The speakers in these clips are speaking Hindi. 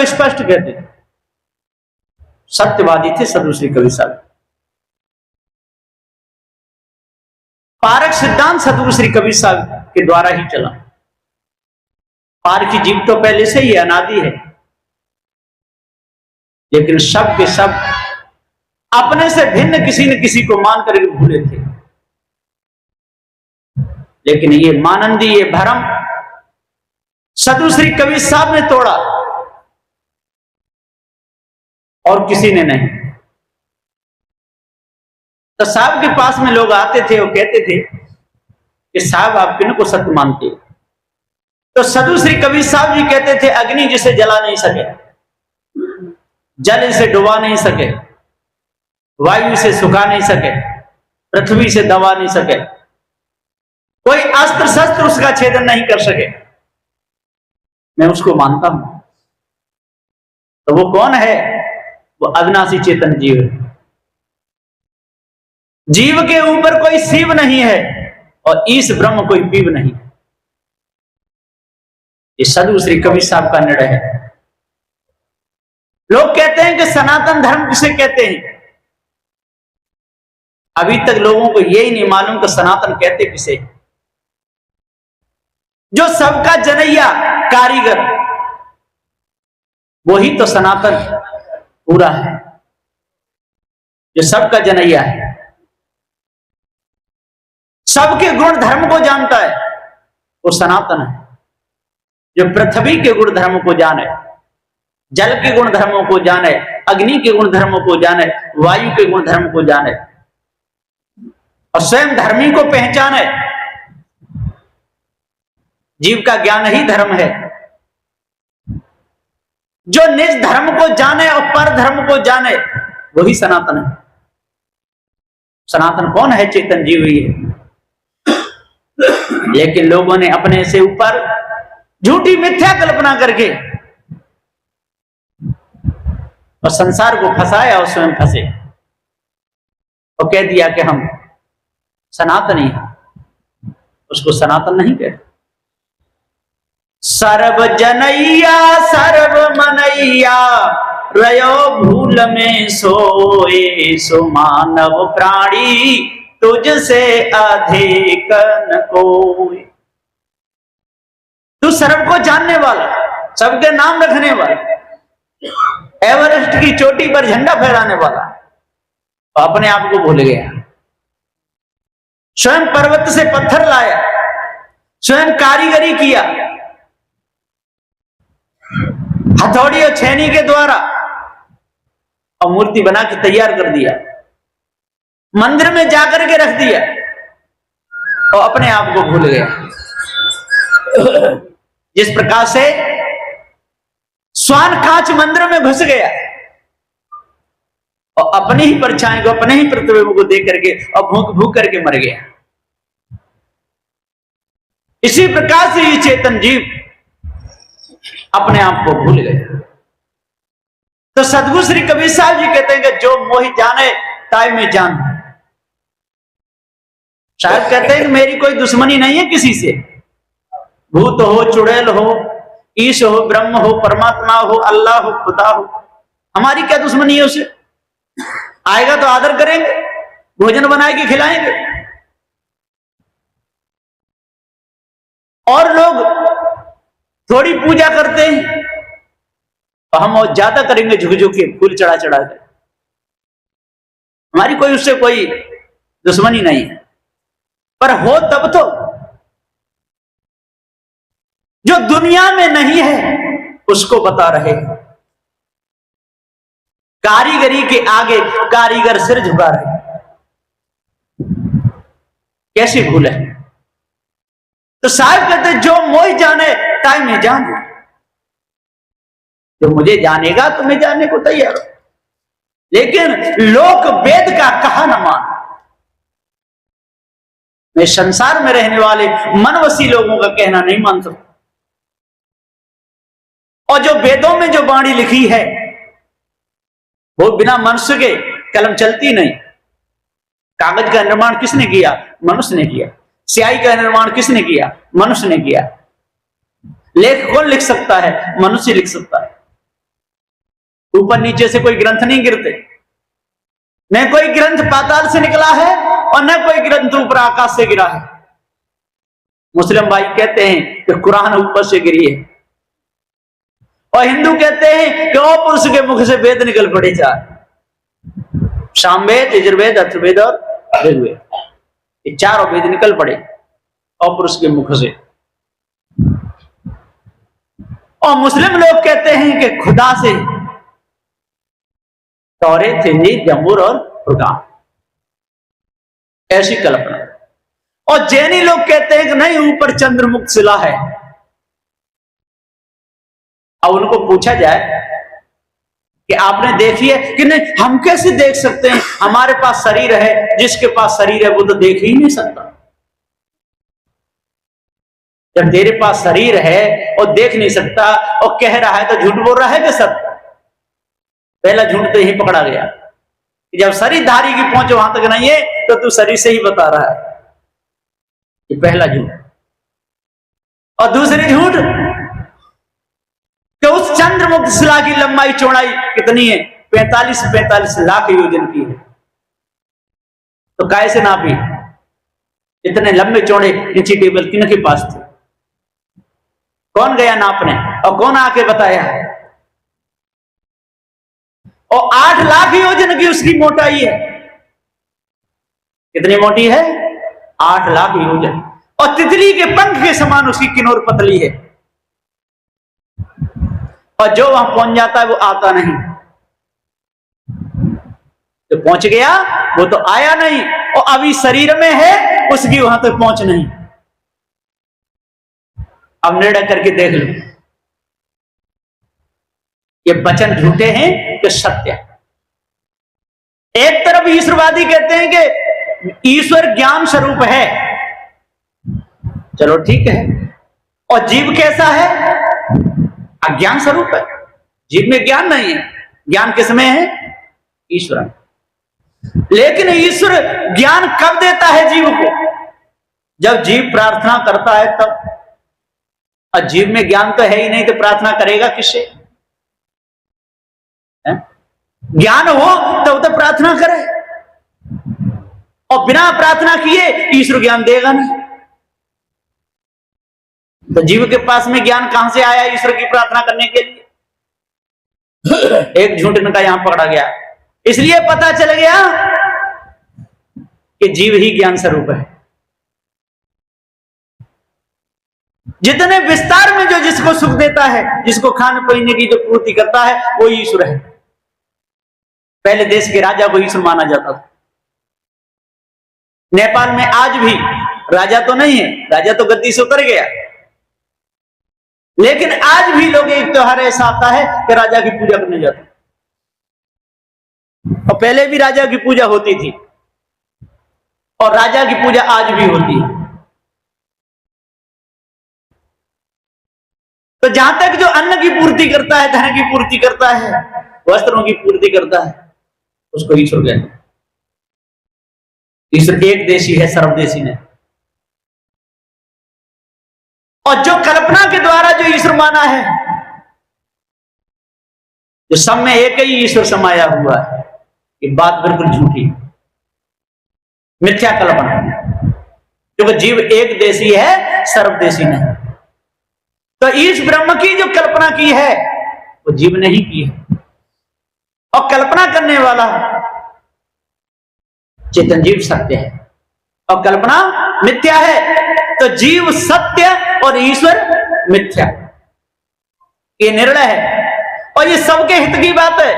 को स्पष्ट कहते थे, सत्यवादी थे सदगुरु श्री कबीर साहब। पारक सिद्धांत सदगुरु श्री कबीर साहब के द्वारा ही चला। पार की जीव तो पहले से ही अनादि है, लेकिन सब के सब अपने से भिन्न किसी न किसी को मान कर भूले थे। लेकिन ये मानंदी, ये भरम सदगुरु श्री कबीर साहब ने तोड़ा और किसी ने नहीं। तो साहब के पास में लोग आते थे, वो कहते थे कि साहब आप किन को सत्य मानते हो? तो सदगुरु श्री कबीर साहब जी कहते थे, अग्नि जिसे जला नहीं सके, जल इसे डुबा नहीं सके, वायु इसे सुखा नहीं सके, पृथ्वी से दबा नहीं सके, कोई अस्त्र शस्त्र उसका छेदन नहीं कर सके, मैं उसको मानता हूं। तो वो कौन है? वो अविनाशी चेतन जीव है। जीव के ऊपर कोई शिव नहीं है और ईश ब्रह्म कोई पीव नहीं। ये सदगुरु श्री कबीर साहब का निर्णय है। लोग कहते हैं कि सनातन धर्म किसे कहते हैं? अभी तक लोगों को यही नहीं मालूम कि सनातन कहते किसे। जो सबका जनैया कारीगर, वही तो सनातन पूरा है। जो सबका जनैया है, सबके गुण धर्म को जानता है, वो सनातन है। जो पृथ्वी के गुण धर्म को जाने, जल के गुण धर्मों को जाने, अग्नि के गुण धर्मों को जाने, वायु के गुण धर्म को जाने और स्वयं धर्मी को पहचाने, जीव का ज्ञान ही धर्म है। जो निज धर्म को जाने और पर धर्म को जाने, वही सनातन है। सनातन कौन है? चेतन जीव ही है। लेकिन लोगों ने अपने से ऊपर झूठी मिथ्या कल्पना करके और संसार को फंसाया और स्वयं फंसे और कह दिया कि हम सनातनी हैं। उसको सनातन नहीं कहते। सर्व जनैया सर्व मनैया रयो भूल में सोए, सो मानव प्राणी तुझसे अधिक न कोई। तू सर्व को जानने वाला, सबके नाम रखने वाला, एवरेस्ट की चोटी पर झंडा फहराने वाला, तो अपने आप को भूल गया। स्वयं पर्वत से पत्थर लाया, स्वयं कारीगरी किया, हथौड़ी और छेनी के द्वारा, और मूर्ति बना के तैयार कर दिया, मंदिर में जाकर के रख दिया और अपने आप को भूल गया। जिस प्रकार से स्वान कांच मंदिर में घुस गया और अपनी ही परछाई को, अपने ही प्रतिबिंब को देख करके और भूख भूख करके मर गया। इसी प्रकार से ये चेतन जीव अपने आप को भूल गया। तो सदगुरु श्री कबीर साहब जी कहते हैं कि जो मोहि जाने ताय में जान। शायद कहते हैं कि मेरी कोई दुश्मनी नहीं है किसी से, भूत हो, चुड़ैल हो, ईश हो, ब्रह्म हो, परमात्मा हो, अल्लाह हो, खुदा हो, हमारी क्या दुश्मनी है उसे? आएगा तो आदर करेंगे, भोजन बना के खिलाएंगे। और लोग थोड़ी पूजा करते हैं तो हम और ज्यादा करेंगे, झुक झुक के फूल चढ़ा चढ़ा कर। हमारी कोई उससे कोई दुश्मनी नहीं है, पर हो तब तो जो दुनिया में नहीं है उसको बता रहे हैं। कारीगरी के आगे कारीगर सिर झुका रहे, कैसी भूल है? तो साहब कहते जो मोहि जाने ताय में जान। जो मुझे जानेगा तो मैं जानने को तैयार हूं, लेकिन लोक वेद का कहा न मान। मैं संसार में रहने वाले मनवसी लोगों का कहना नहीं मान सकता। और जो वेदों में जो वाणी लिखी है वो बिना मनुष्य के कलम चलती नहीं। कागज का निर्माण किसने किया? मनुष्य ने किया। स्याही का निर्माण किसने किया? मनुष्य ने किया। लेख कौन लिख सकता है? मनुष्य लिख सकता है। ऊपर नीचे से कोई ग्रंथ नहीं गिरते, न कोई ग्रंथ पाताल से निकला है और न कोई ग्रंथ ऊपर आकाश से गिरा है। मुस्लिम भाई कहते हैं कि कुरान ऊपर से गिरी है, और हिंदू कहते हैं कि ओ पुरुष के मुख से वेद निकल पड़े, चार सामवेद, यजुर्वेद, अथर्ववेद और ऋग्वेद, ये चारों वेद निकल पड़े और पुरुष के मुख से। और मुस्लिम लोग कहते हैं कि खुदा से तौरेत, इंजील, जबूर और फुरकान, ऐसी कल्पना। और जैनी लोग कहते हैं कि नहीं, ऊपर चंद्रमुक्त शिला है। अब उनको पूछा जाए कि आपने देखी है कि नहीं, हम कैसे देख सकते हैं, हमारे पास शरीर है, जिसके पास शरीर है वो तो देख ही नहीं सकता। जब तेरे पास शरीर है और देख नहीं सकता और कह रहा है तो झूठ बोल रहा है कि सत्य? पहला झूठ तो यही पकड़ा गया कि जब शरीरधारी की पहुंच वहां तक नहीं है तो तू शरीर से ही बता रहा है, ये पहला झूठ। और दूसरी झूठ कि उस चंद्रमुक्त शिला की लंबाई चौड़ाई कितनी है? 45 लाख योजन की है। तो कैसे नापी? इतने लंबे चौड़े नीचे टेबल किन के पास थे? कौन गया नापने और कौन आके बताया? और 8 लाख योजन की उसकी मोटाई है। कितनी मोटी है? 8 लाख योजन। और तितली के पंख के समान उसकी किनोर पतली है। और जो वहां पहुंच जाता है वो आता नहीं, जो पहुंच गया वो तो आया नहीं, और अभी शरीर में है, उसकी वहां तक पहुंच नहीं। अब निर्णय करके देख लो, ये वचन झूठे हैं कि सत्य? एक तरफ ईश्वरवादी कहते हैं कि ईश्वर ज्ञान स्वरूप है, चलो ठीक है, और जीव कैसा है? अज्ञान स्वरूप है। जीव में ज्ञान नहीं है, ज्ञान किसमें है? ईश्वर में। लेकिन ईश्वर ज्ञान कब देता है जीव को? जब जीव प्रार्थना करता है तब। और जीव में ज्ञान तो है ही नहीं तो प्रार्थना करेगा किससे? ज्ञान हो तब तो प्रार्थना करे, और बिना प्रार्थना किए ईश्वर ज्ञान देगा नहीं। तो जीव के पास में ज्ञान कहां से आया ईश्वर की प्रार्थना करने के लिए? एक झूठ इनका यहां पकड़ा गया। इसलिए पता चल गया कि जीव ही ज्ञान स्वरूप है। जितने विस्तार में जो जिसको सुख देता है, जिसको खाने पीने की जो पूर्ति करता है, वो ईश्वर है। पहले देश के राजा को ईश्वर माना जाता था। नेपाल में आज भी राजा तो नहीं है, राजा तो गद्दी से उतर गया, लेकिन आज भी लोग एक त्योहार ऐसा आता है कि राजा की पूजा करने जाते हैं। और पहले भी राजा की पूजा होती थी, और राजा की पूजा आज भी होती है। तो जहां तक जो अन्न की पूर्ति करता है, धन की पूर्ति करता है, वस्त्रों की पूर्ति करता है, उसको ईश्वर कहते हैं। ईश्वर एक देशी है, सर्वदेशी नहीं। और जो कल्पना के द्वारा जो ईश्वर माना है, जो सब में एक ही ईश्वर समाया हुआ है, ये बात बिल्कुल झूठी, मिथ्या कल्पना। क्योंकि जीव एक देशी है, सर्वदेशी नहीं। तो इस ब्रह्म की जो कल्पना की है वो जीव ने ही की है, और कल्पना करने वाला चेतन जीव सत्य है और कल्पना मिथ्या है। तो जीव सत्य और ईश्वर मिथ्या, ये निर्णय है, और ये सबके हित की बात है।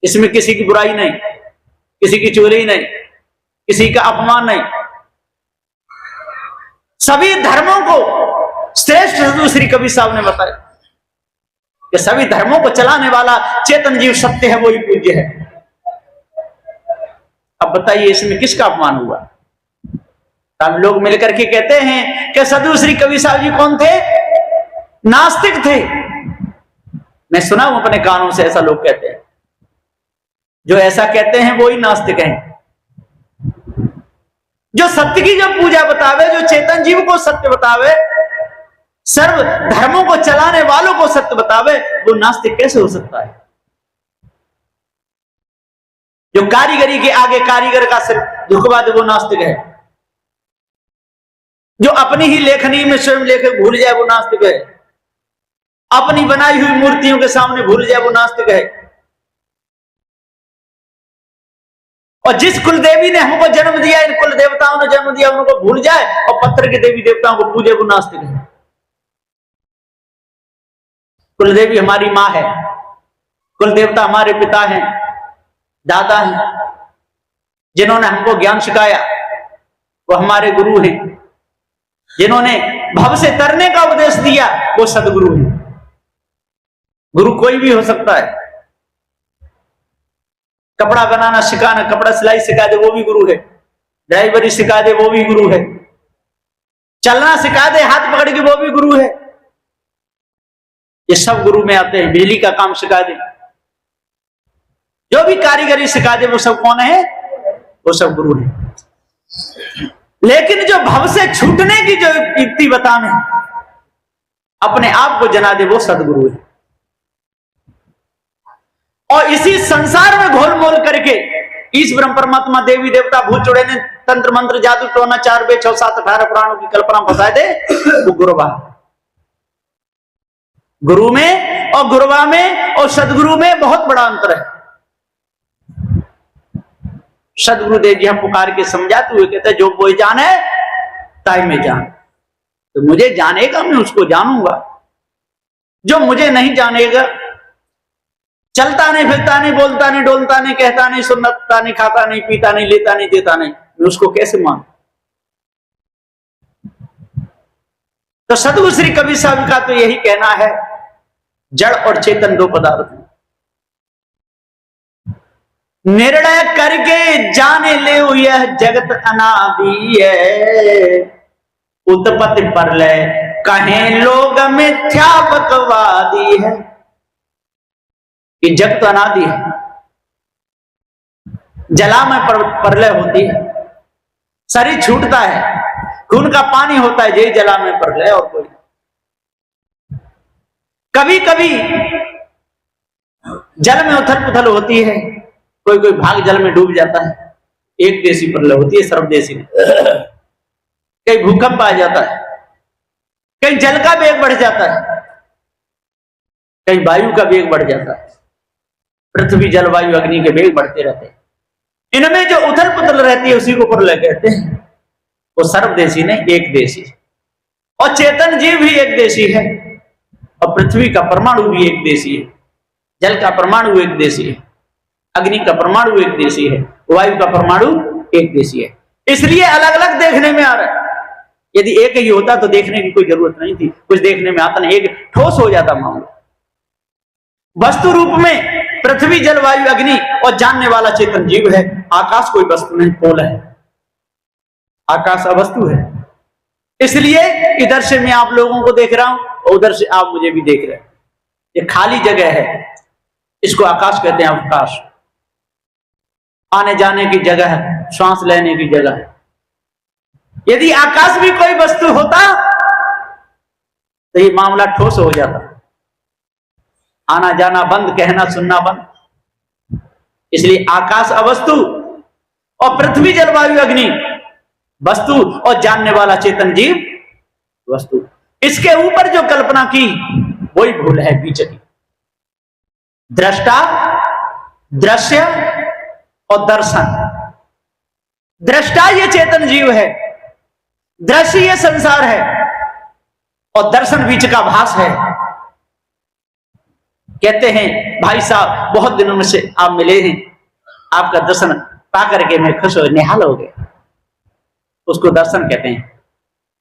इसमें किसी की बुराई नहीं, किसी की चोरी नहीं, किसी का अपमान नहीं। सभी धर्मों को श्रेष्ठ श्री कबीर साहब ने बताया कि सभी धर्मों को चलाने वाला चेतन जीव सत्य है, वही पूज्य है। अब बताइए इसमें किसका अपमान हुआ? हम लोग मिलकर के कहते हैं कि साधु श्री कबीर साहब जी कौन थे? नास्तिक थे। मैं सुना हूं अपने कानों से, ऐसा लोग कहते हैं। जो ऐसा कहते हैं वो ही नास्तिक हैं। जो सत्य की जो पूजा बतावे, जो चेतन जीव को सत्य बतावे, सर्व धर्मों को चलाने वालों को सत्य बतावे, वो नास्तिक कैसे हो सकता है? जो कारीगरी के आगे कारीगर का सिर झुकवा दे वो नास्तिक है। जो अपनी ही लेखनी में स्वयं लेखक भूल जाए वो नास्तिक है। अपनी बनाई हुई मूर्तियों के सामने भूल जाए वो नास्तिक है। और जिस कुल देवी ने हमको जन्म दिया, इन कुल देवताओं ने जन्म दिया, उनको भूल जाए और पत्थर के देवी देवताओं को पूजे वो नास्तिक है। कुल देवी हमारी मां है, कुल देवता हमारे पिता हैं, दादा हैं, जिन्होंने हमको ज्ञान सिखाया वो हमारे गुरु हैं। जिन्होंने भव से तरने का उपदेश दिया वो सदगुरु हैं। गुरु कोई भी हो सकता है। कपड़ा बनाना सिखाना, कपड़ा सिलाई सिखा दे वो भी गुरु है। ड्राइवरी सिखा दे वो भी गुरु है। चलना सिखा दे हाथ पकड़ के वो भी गुरु है। ये सब गुरु में आते हैं। बिजली का काम सिखा दे, जो भी कारीगरी सिखा दे वो सब कौन है? वो सब गुरु है। लेकिन जो भव से छूटने की जो युक्ति बताने, अपने आप को जना दे वो सदगुरु है। और इसी संसार में घोल मोल करके इस ब्रह्म परमात्मा देवी देवता भूत चुड़े ने तंत्र मंत्र जादू टोना 4 वेद 6 7 18 पुराणों की कल्पना फंसा दे वो गुरुवा। गुरु में और गुरुवा में और सदगुरु में बहुत बड़ा अंतर है। सदगुरुदेव जी हम पुकार के समझाते हुए कहते जो कोई जाने ताई में जान। तो मुझे जानेगा मैं उसको जानूंगा। जो मुझे नहीं जानेगा, चलता नहीं फिरता नहीं बोलता नहीं डोलता नहीं कहता नहीं सुनता नहीं खाता नहीं पीता नहीं लेता नहीं देता नहीं, मैं उसको कैसे मानूं? तो सदगुरु श्री कबीर साहब का तो यही कहना है, जड़ और चेतन दो पदार्थ हैं। निर्णय करके जाने ले यह जगत अनादि है। उत्पत्ति प्रलय कहें लोग मिथ्या बकवादी है। ये जगत अनादि है। जला में प्रलय होती है, शरीर छूटता है, खून का पानी होता है, यही जला में प्रलय और कोई। कभी कभी जल में उथल पुथल होती है, कोई कोई भाग जल में डूब जाता है, एक देशी प्रलय होती है सर्वदेशी में। कहीं भूकंप आ जाता है, कहीं जल का वेग बढ़ जाता है, कहीं वायु का वेग बढ़ जाता है। पृथ्वी जलवायु अग्नि के वेग बढ़ते रहते हैं। इनमें जो उथल पुथल रहती है उसी को प्रलय कहते हैं। वो सर्वदेशी ने एक देशी, और चेतन जीव भी एक देशी है, और पृथ्वी का परमाणु भी एक देशी है, जल का परमाणु एक देशी है, अग्नि का परमाणु एक देशी है, वायु का परमाणु एक देशी है। इसलिए अलग अलग देखने में आ रहा है। यदि एक ही होता तो देखने की कोई जरूरत नहीं थी, कुछ देखने में आता नहीं, एक ठोस हो जाता मामला। वस्तु रूप में पृथ्वी जलवायु अग्नि और जानने वाला चेतन जीव है। आकाश कोई वस्तु नहीं, पोल है। आकाश अवस्तु है। इसलिए इधर से मैं आप लोगों को देख रहा हूं और उधर से आप मुझे भी देख रहे हैं। ये खाली जगह है, इसको आकाश कहते हैं। अवकाश आने जाने की जगह है, श्वास लेने की जगह है। यदि आकाश भी कोई वस्तु होता तो ये मामला ठोस हो जाता। आना जाना बंद, कहना सुनना बंद। इसलिए आकाश अवस्तु और पृथ्वी जलवायु अग्नि वस्तु और जानने वाला चेतन जीव वस्तु। इसके ऊपर जो कल्पना की वही भूल है बीच की। दृष्टा, दृश्य और दर्शन। दृष्टा ये चेतन जीव है, दृश्य ये संसार है, और दर्शन बीच का भास है। कहते हैं भाई साहब बहुत दिनों में से आप मिले हैं, आपका दर्शन पा करके मैं खुश हो निहाल हो गया। उसको दर्शन कहते हैं।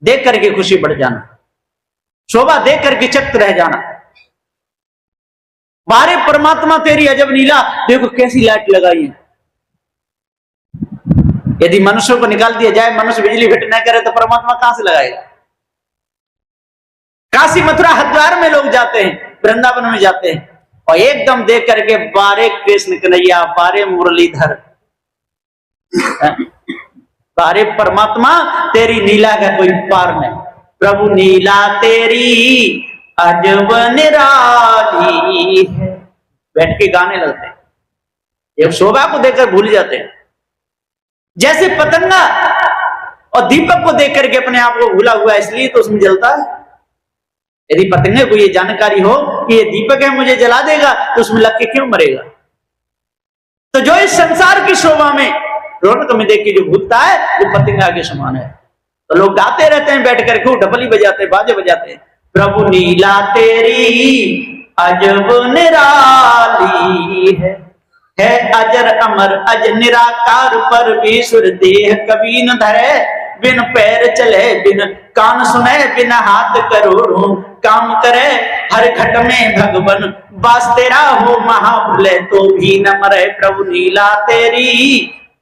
देख करके खुशी बढ़ जाना, शोभा देख करके चकित रह जाना। बारे परमात्मा तेरी अजब लीला, देखो कैसी लाइट लगाई है। यदि मनुष्यों को निकाल दिया जाए, मनुष्य बिजली फिट न करे तो परमात्मा कहां से लगाएगा? काशी मथुरा हरिद्वार में लोग जाते हैं, वृंदावन में जाते हैं, और एकदम देख करके बारे कृष्ण कन्हैया, बारे मुरलीधर, बारे परमात्मा तेरी लीला का कोई पार नहीं। प्रभु नीला तेरी अजब निराली है। बैठ के गाने लगते हैं, एक शोभा को देखकर भूल जाते हैं। जैसे पतंगा और दीपक को देख करके अपने आप को भूला हुआ, इसलिए तो उसमें जलता है। यदि पतंगे को ये जानकारी हो कि ये दीपक है, मुझे जला देगा, तो उसमें लग के क्यों मरेगा। तो जो इस संसार की शोभा में रौनक में देख के जो भूलता है, वो पतंगा के समान है। तो लोग गाते रहते हैं बैठ कर, खूब ढपली बजाते हैं, बाजे बजाते हैं, प्रभु नीला तेरी अजब निराली है अजर अमर अज निराकार पर विसुर देह कभी न धरे, बिन पैर चले बिन कान सुने बिन हाथ करोड़ों काम करे, हर घट में भगवन बास तेरा हो महाप्रलय तो भी न मरे, प्रभु नीला तेरी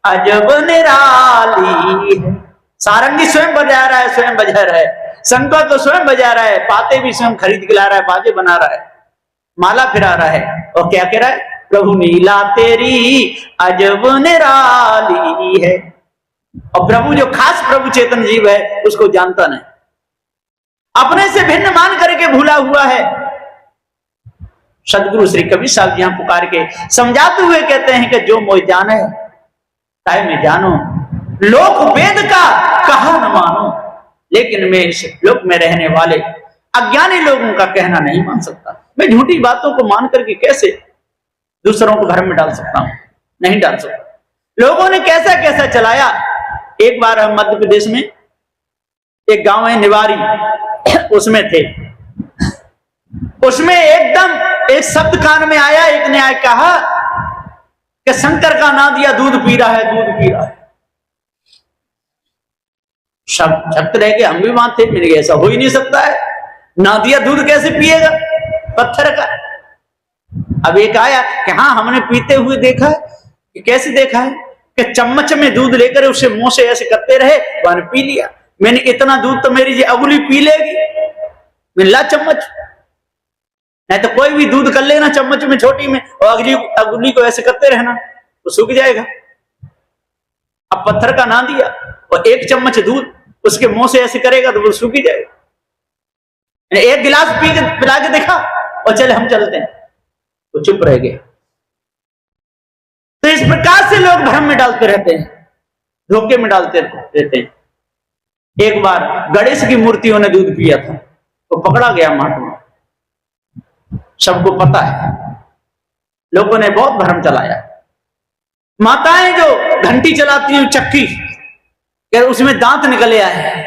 अजब निराली है। सारंगी स्वयं बजा रहा है, स्वयं बजा रहा है, शंकर तो स्वयं बजा रहा है, पाते भी स्वयं खरीद के ला रहा है, बाजे बना रहा है, माला फिरा रहा है, और क्या कह रहा है, प्रभु नीला तेरी अजब निराली है। और प्रभु जो खास प्रभु चेतन जीव है, उसको जानता नहीं, अपने से भिन्न मान करके भूला हुआ है। सदगुरु श्री कबीर साहब यहां पुकार के समझाते हुए कहते हैं कि जो मोह जाने ताय में जानो, लोक वेद का कहा न मानो, लेकिन मैं इस लोक में रहने वाले अज्ञानी लोगों का कहना नहीं मान सकता। मैं झूठी बातों को मान करके कैसे दूसरों को भ्रम में डाल सकता हूं, नहीं डाल सकता। लोगों ने कैसा कैसा चलाया। एक बार हम मध्य प्रदेश में एक गांव है निवारी, उसमें थे, उसमें एकदम एक शब्द कान में आया, एक ने आया कहा कि शंकर का ना दिया दूध पी रहा है, दूध पी रहा है। सब झपट रह गए, हम भी मानते, मैंने ऐसा हो ही नहीं सकता है, ना दिया दूध कैसे पिएगा पत्थर का। अब एक आया कि हाँ हमने पीते हुए देखा है। कैसे देखा है कि चम्मच में दूध लेकर उसे मुंह से ऐसे करते रहे, वहां पी लिया। मैंने इतना दूध तो मेरी अगुली पी लेगी, मिला चम्मच, नहीं तो कोई भी दूध कर लेना चम्मच में छोटी में, और अगली अगुली को ऐसे करते रहना, तो सूख जाएगा। अब पत्थर का ना दिया और एक चम्मच दूध उसके मुंह से ऐसे करेगा तो वो सूख ही जाएगा। एक गिलास पी के पिला के देखा और चले हम चलते हैं, तो चुप रह गए। तो इस प्रकार से लोग भ्रम में डालते रहते हैं, धोखे में डालते रहते हैं। एक बार गणेश की मूर्तियों ने दूध पिया था, तो पकड़ा गया महात्मा, सबको पता है, लोगों ने बहुत भ्रम चलाया। माताएं जो घंटी चलाती हैं चक्की, उसमें दांत निकले आए।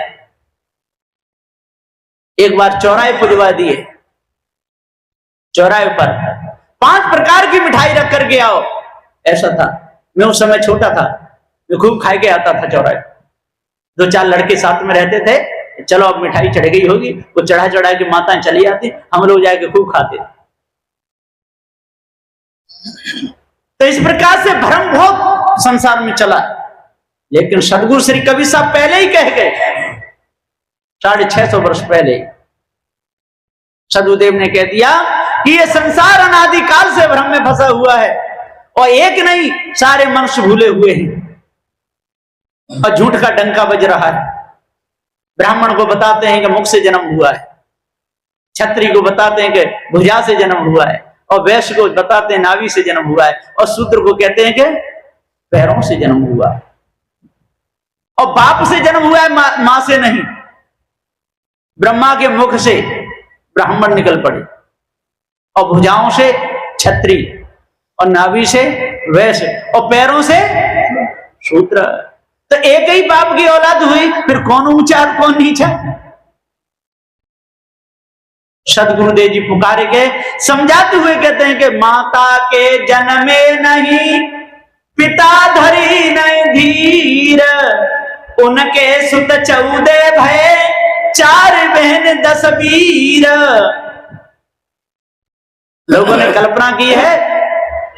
एक बार चौराहे पुजवा दिए, चौराहे पर 5 प्रकार की मिठाई रख करके आओ, ऐसा था। मैं उस समय छोटा था, मैं खूब खाए के आता था चौराहे। 2-4 लड़के साथ में रहते थे, चलो अब मिठाई चढ़ गई होगी, वो चढ़ा चढ़ा के माताएं चली आती, हम लोग जाके खूब खाते थे। तो इस प्रकार से भ्रम बहुत संसार में चला, लेकिन सदगुरु श्री कबीर साहब पहले ही कह गए, 650 वर्ष पहले सदगुरुदेव ने कह दिया कि ये संसार अनादिकाल से भ्रम में फंसा हुआ है, और एक नहीं सारे मनुष्य भूले हुए हैं, और झूठ का डंका बज रहा है। ब्राह्मण को बताते हैं कि मुख से जन्म हुआ है, क्षत्रिय को बताते हैं कि भुजा से जन्म हुआ है, और वैश्य को बताते हैं नाभि से जन्म हुआ है, और शूद्र को कहते हैं कि पैरों से जन्म हुआ है। और बाप से जन्म हुआ है, मां से नहीं। ब्रह्मा के मुख से ब्राह्मण निकल पड़े, और भुजाओं से क्षत्रिय, और नाभि से वैश्य, और पैरों से शूद्र। तो एक ही बाप की औलाद हुई, फिर कौन ऊंचा और कौन नीचा। सदगुरुदेव जी पुकारे के समझाते हुए कहते हैं कि माता के जन्मे नहीं पिता धरी नहीं धीर, उनके सुत 14 भय 4 बहन 10 वीर। लोगों ने कल्पना की है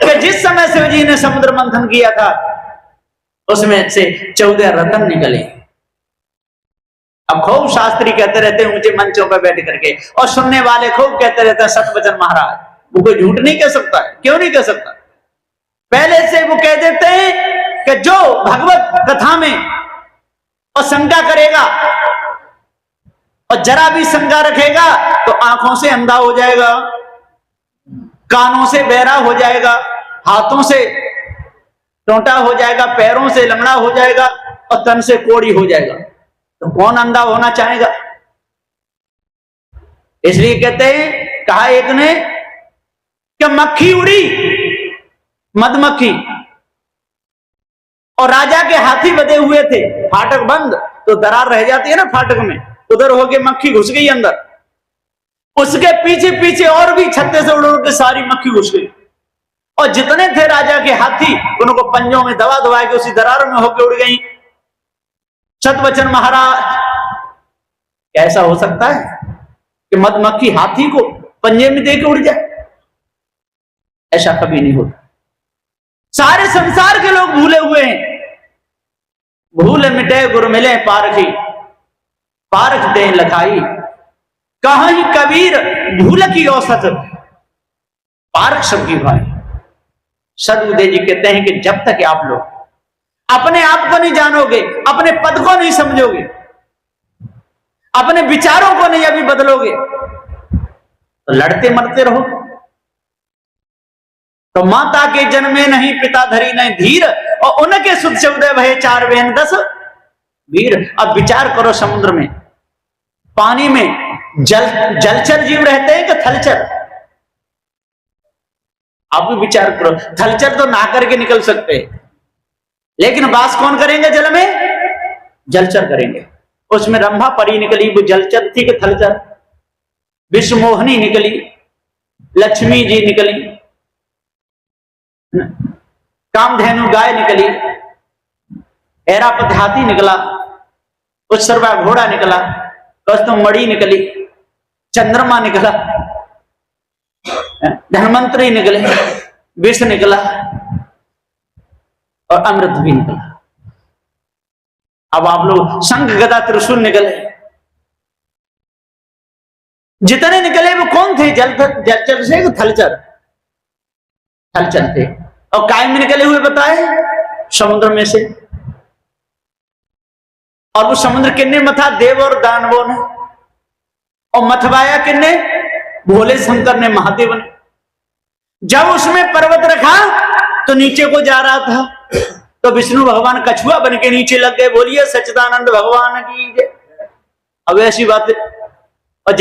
कि जिस समय शिव जी ने समुद्र मंथन किया था, उसमें से 14 रत्न निकले। अब खूब शास्त्री कहते रहते हैं ऊंचे मंचों पर बैठ करके, और सुनने वाले खूब कहते रहते हैं सतवचन महाराज। वो कोई झूठ नहीं कह सकता है, क्यों नहीं कह सकता? पहले से वो कह देते हैं कि जो भगवत कथा में और शंका करेगा और जरा भी शंका रखेगा तो आंखों से अंधा हो जाएगा, कानों से बहरा हो जाएगा, हाथों से टोंटा हो जाएगा, पैरों से लंगड़ा हो जाएगा और तन से कोड़ी हो जाएगा। तो कौन अंधा होना चाहेगा? इसलिए कहते हैं, कहा एक ने कि मक्खी उड़ी, मधुमक्खी, और राजा के हाथी बंधे हुए थे, फाटक बंद, तो दरार रह जाती है ना फाटक में, उधर होके मक्खी घुस गई अंदर, उसके पीछे पीछे और भी छत्ते से उड़ उड़ के सारी मक्खी घुस गई, और जितने थे राजा के हाथी उनको पंजों में दबा दबा के उसी दरार में होके उड़ गई। सतवचन महाराज, कैसा हो सकता है कि मधुमक्खी हाथी को पंजे में दे के उड़ जाए? ऐसा कभी नहीं होता। सारे संसार के लोग भूले हुए हैं। भूल मिटे गुर मिले पारखी, पारख दे लखाई, कहां ही कबीर भूल की औसत, पारख सबकी भाई। सदगुरुदेव जी कहते हैं कि जब तक आप लोग अपने आप को नहीं जानोगे, अपने पद को नहीं समझोगे, अपने विचारों को नहीं अभी बदलोगे, तो लड़ते मरते रहोगे। तो माता के जन्मे नहीं, पिता धरी नहीं धीर, और उनके सुध चौदह भये 4 बहन 10 वीर। अब विचार करो, समुद्र में, पानी में जलचर जीव रहते हैं कि थलचर? आप भी विचार करो। थलचर तो नहा करके निकल सकते हैं, लेकिन वास कौन करेंगे जल में? जलचर करेंगे। उसमें रंभा परी निकली, वो जलचर थी कि थलचर? विश्वमोहनी निकली, लक्ष्मी जी निकली, कामधेनु गाय निकली, ऐरापत हाथी निकला, उत्सर्वा घोड़ा निकला, कौस्तुभ मणि निकली, चंद्रमा निकला, धनवंतरी निकले, विष निकला और अमृत भी निकला। अब आप लोग शंख गदा त्रिशूल निकले। जितने निकले वो कौन थे? जलचर से थलचर? थलचर थे। और काय में निकले हुए बताए? समुद्र में से। और वो समुद्र किन्ने मथा? देव और दानवों ने। और मथवाया किन्ने? भोले शंकर ने, महादेव ने। जब उसमें पर्वत रखा तो नीचे को जा रहा था, तो विष्णु भगवान कछुआ बन के नीचे लग गए। बोलिए सच्चिदानंद भगवान की जय। अब ऐसी बातें और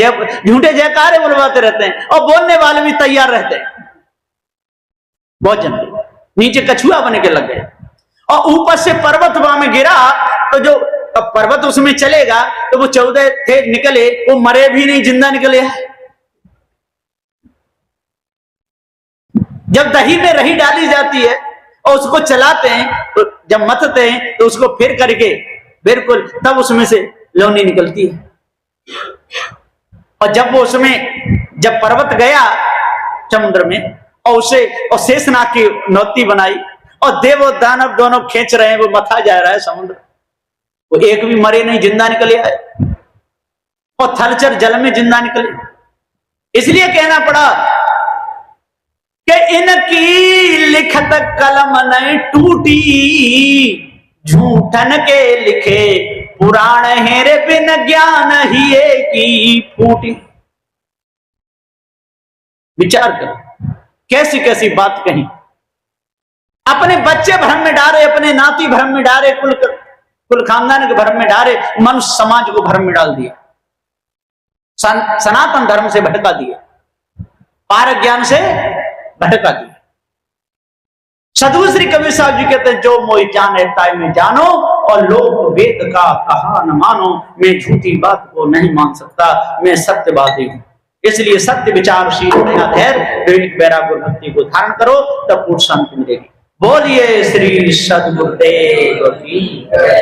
झूठे जयकारे बुलवाते रहते हैं, और बोलने वाले भी तैयार रहते हैं। बहुत जल्दी नीचे कछुआ बन के लग गए, और ऊपर से पर्वत वहां में गिरा, तो जो पर्वत उसमें चलेगा, तो वो 14 थे निकले, वो मरे भी नहीं, जिंदा निकले। जब दही में रही डाली जाती है और उसको चलाते हैं, तो जब मथते हैं तो उसको फिर करके बिल्कुल, तब उसमें से लौनी निकलती है। और जब वो उसमें, जब पर्वत गया समुद्र में, और उसे और शेषनाग की नौती बनाई, और देव और दानव दोनों खींच रहे हैं, वो मथा जा रहा है समुद्र, वो एक भी मरे नहीं, जिंदा निकले आए। और थलचर जल में जिंदा निकले। इसलिए कहना पड़ा कि इनकी लिखत कलम नहीं टूटी, झूठन के लिखे पुराण हेरे बिन ज्ञान ही की फूटी। विचार करो, कैसी कैसी बात कही। अपने बच्चे भ्रम में डाले, अपने नाती भ्रम में डाले, कुल खानदान के भ्रम में डाले, मनुष्य समाज को भ्रम में डाल दिया, सनातन धर्म से भटका दिया, पारक ज्ञान से भटका दिया। सदगुरु श्री कबीर साहब जी कहते हैं, जो मोहि जाने ताय में जानो, और लोग वेद का कहा न मानो। मैं झूठी बात को नहीं मान सकता, मैं सत्यवादी हूं। इसलिए सत्य विचारशील धैर्य विवेक वैराग्य भक्ति को धारण करो, तब पूर्ण शांति मिलेगी। बोलिए श्री सद्गुरुदेव की।